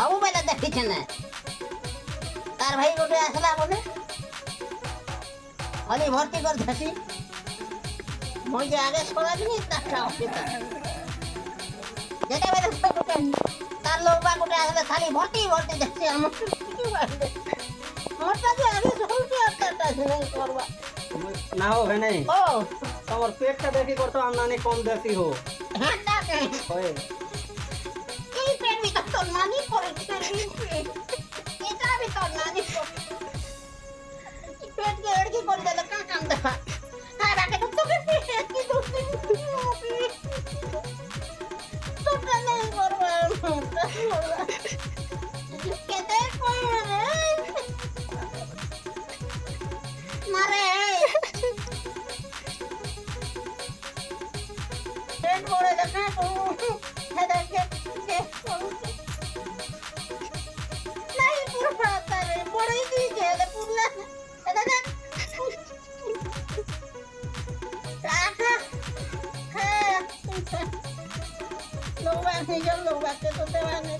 ସବୁବେଳେ ଦେଖିଛେ ନା ତାର ଭାଇ ଗୋଟେ ଆସିଲା ବୋଲେ ଅଲି ଭର୍ତ୍ତି କରିଦେସି ମୁଁ ଯେ ଆଗେ ଶୁଣାଯିବି ତାର ଅସୁବିଧା ଯେତେବେଳେ ଗୋଟେ ତାର ଲୋକ ଗୋଟେ ଆସିଲେ ଖାଲି ଭର୍ତ୍ତି ଭର୍ତ୍ତି ଦେଖି ଆମର মোরটা যে আগে সহজে আটটা নাই করবা না হো ভাই নাই ও তোমার পেটটা দেখি করতো আমদানি কম দেখি হো হ্যাঁ তাকে হয় এই পেট ভিতর তোর নানি পড়েছে এটা আমি তোর নানি পেট কে এড়কি করে দিলে কা কাম দেখা হ্যাঁ বাকে তো তোকে পেট কি দোস্তি তোটা নাই করবা কেতে করে মারে পেট ভরে দেখা তো হেদাকে নাই পুরো পাতা রে পড়েই দিয়েছে এটা পুরলা এটা দেখ রাখা হ্যাঁ লোক আসে লোক আসে তো দেওয়া নেই